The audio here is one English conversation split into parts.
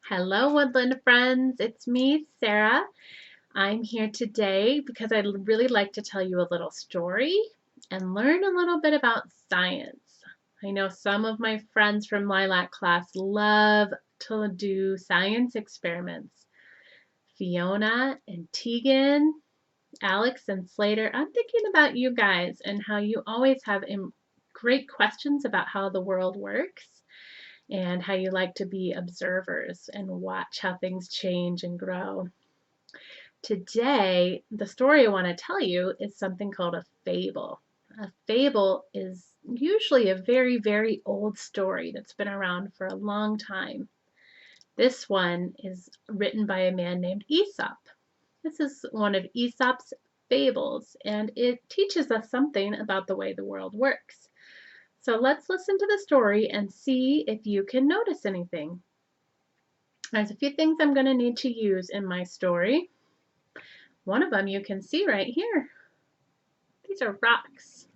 Hello, woodland friends. It's me, Sarah. I'm here today because I'd really like to tell you a little story and learn a little bit about science. I know some of my friends from Lilac class love to do science experiments. Fiona and Tegan, Alex and Slater, I'm thinking about you guys and how you always have great questions about how the world works and how you like to be observers and watch how things change and grow. Today, the story I want to tell you is something called a fable. A fable is usually a very, very old story that's been around for a long time. This one is written by a man named Aesop. This is one of Aesop's fables, and it teaches us something about the way the world works. So let's listen to the story and see if you can notice anything. There's a few things I'm going to need to use in my story. One of them you can see right here. These are rocks.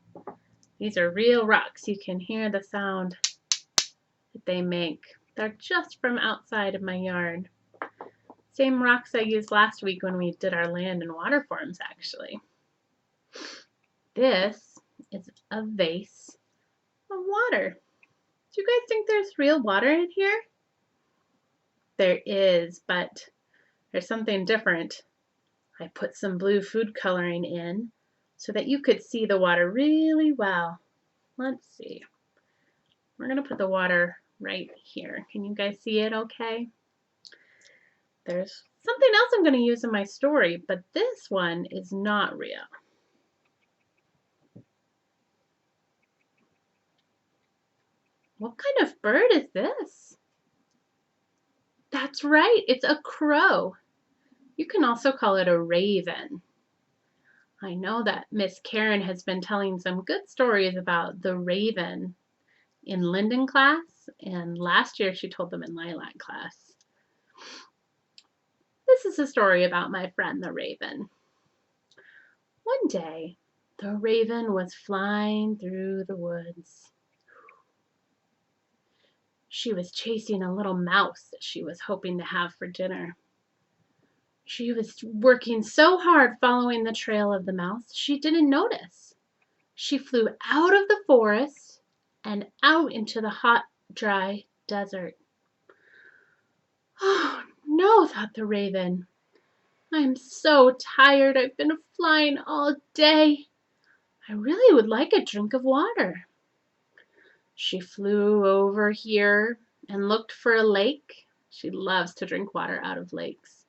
These are real rocks. You can hear the sound that they make. They're just from outside of my yard. Same rocks I used last week when we did our land and water forms, actually. This is a vase of water. Do you guys think there's real water in here? There is, but there's something different. I put some blue food coloring in so that you could see the water really well. Let's see. We're going to put the water right here. Can you guys see it okay? There's something else I'm going to use in my story, but this one is not real. What kind of bird is this? That's right, it's a crow. You can also call it a raven. I know that Miss Karen has been telling some good stories about the raven in Linden class, and last year she told them in Lilac class. This is a story about my friend the raven. One day, the raven was flying through the woods. She was chasing a little mouse that she was hoping to have for dinner. She was working so hard following the trail of the mouse, she didn't notice. She flew out of the forest and out into the hot, dry desert. Oh, no, thought the raven. I'm so tired. I've been flying all day. I really would like a drink of water. She flew over here and looked for a lake. She loves to drink water out of lakes.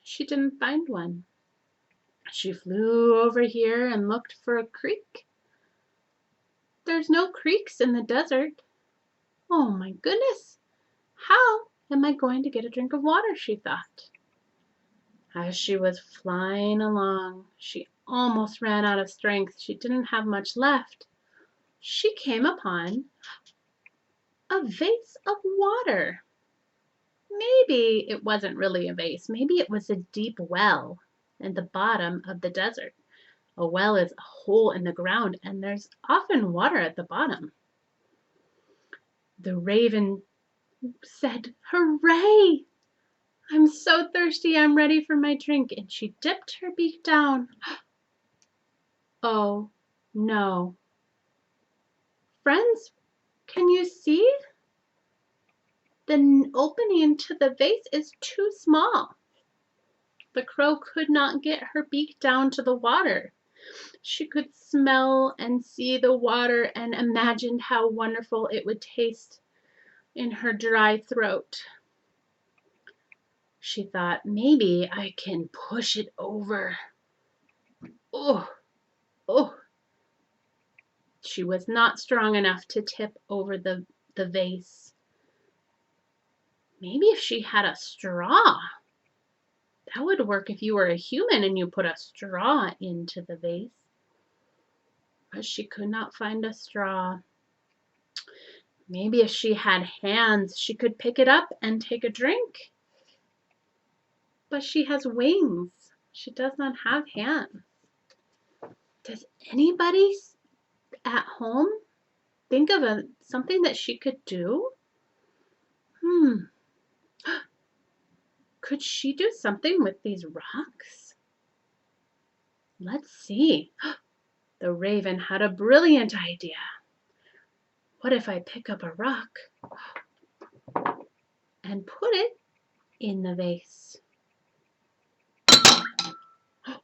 She didn't find one. She flew over here and looked for a creek. There's no creeks in the desert. Oh my goodness, how am I going to get a drink of water, she thought. As she was flying along, she almost ran out of strength. She didn't have much left. She came upon a vase of water. Maybe it wasn't really a vase. Maybe it was a deep well in the bottom of the desert. A well is a hole in the ground, and there's often water at the bottom. The raven said, "Hooray! I'm so thirsty, I'm ready for my drink." And she dipped her beak down. Oh, no. Friends, can you see? The opening to the vase is too small. The crow could not get her beak down to the water. She could smell and see the water and imagined how wonderful it would taste in her dry throat. She thought, maybe I can push it over. Oh, oh. She was not strong enough to tip over the vase. Maybe if she had a straw. That would work if you were a human and you put a straw into the vase. But she could not find a straw. Maybe if she had hands, she could pick it up and take a drink. But she has wings. She does not have hands. Does anybody at home think of something that she could do? Could she do something with these rocks? Let's see. The raven had a brilliant idea. What if I pick up a rock and put it in the vase? That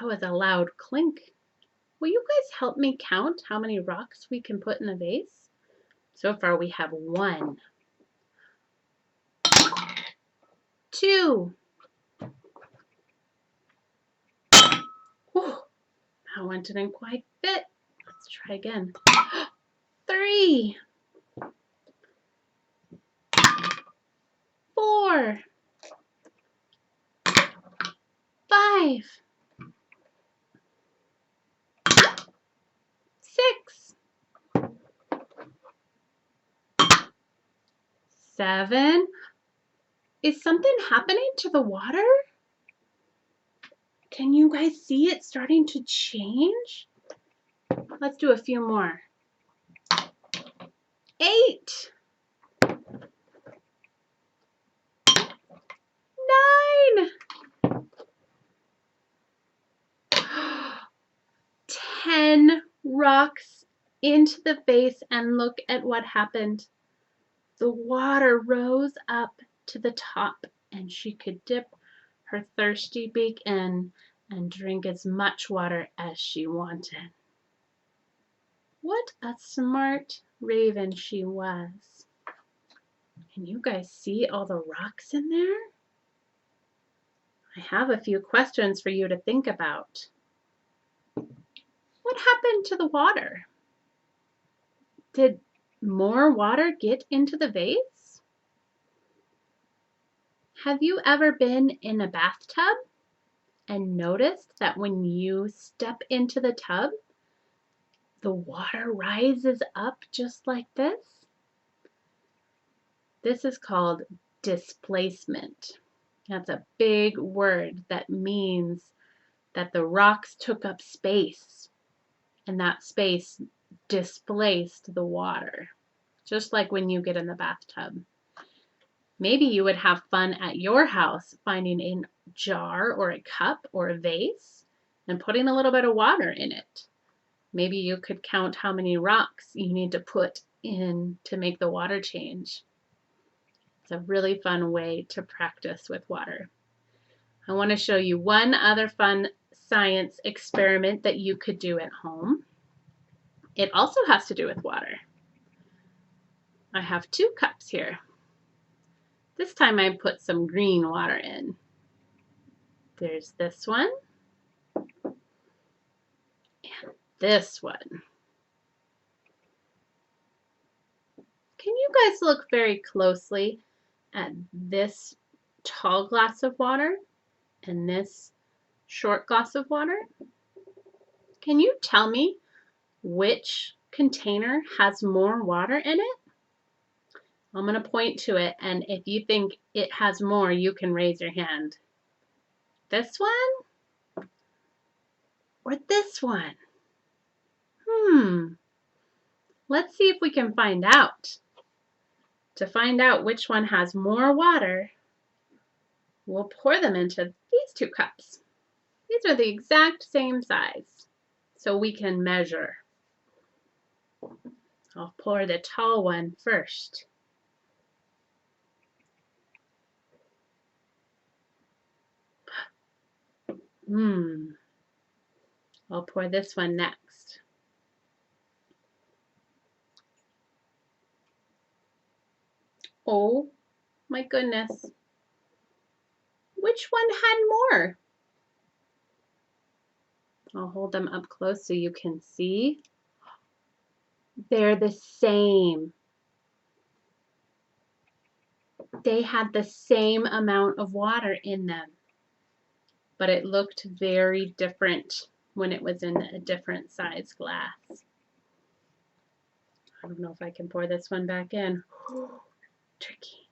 was a loud clink. Will you guys help me count how many rocks we can put in a vase? So far we have 1, 2. Whew, that one didn't quite fit. Let's try again. 3, 4, 5, 6, 7. Is something happening to the water? Can you guys see it starting to change? Let's do a few more. 8, 9, 10 rocks into the vase, and look at what happened. The water rose up to the top, and she could dip her thirsty beak in and drink as much water as she wanted. What a smart raven she was. Can you guys see all the rocks in there? I have a few questions for you to think about. What happened to the water? Did more water get into the vase? Have you ever been in a bathtub and noticed that when you step into the tub, the water rises up just like this? This is called displacement. That's a big word that means that the rocks took up space, and that space displaced the water, just like when you get in the bathtub. Maybe you would have fun at your house finding a jar or a cup or a vase and putting a little bit of water in it. Maybe you could count how many rocks you need to put in to make the water change. It's a really fun way to practice with water. I want to show you one other fun science experiment that you could do at home. It also has to do with water. I have 2 cups here. This time I put some green water in. There's this one and this one. Can you guys look very closely at this tall glass of water and this short glass of water? Can you tell me which container has more water in it? I'm going to point to it, and if you think it has more, you can raise your hand. This one or this one? Let's see if we can find out. To find out which one has more water, we'll pour them into these 2 cups. These are the exact same size, so we can measure. I'll pour the tall one first. I'll pour this one next. Oh my goodness. Which one had more? I'll hold them up close so you can see. They're the same. They had the same amount of water in them, but it looked very different when it was in a different size glass. I don't know if I can pour this one back in. Tricky.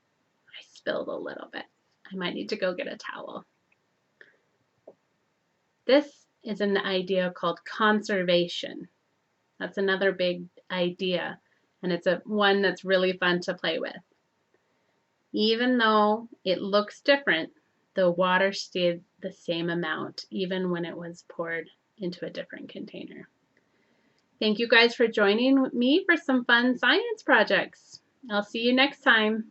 I spilled a little bit. I might need to go get a towel. This is an idea called conservation. That's another big idea, and it's one that's really fun to play with. Even though it looks different, the water stayed the same amount, even when it was poured into a different container. Thank you guys for joining me for some fun science projects. I'll see you next time.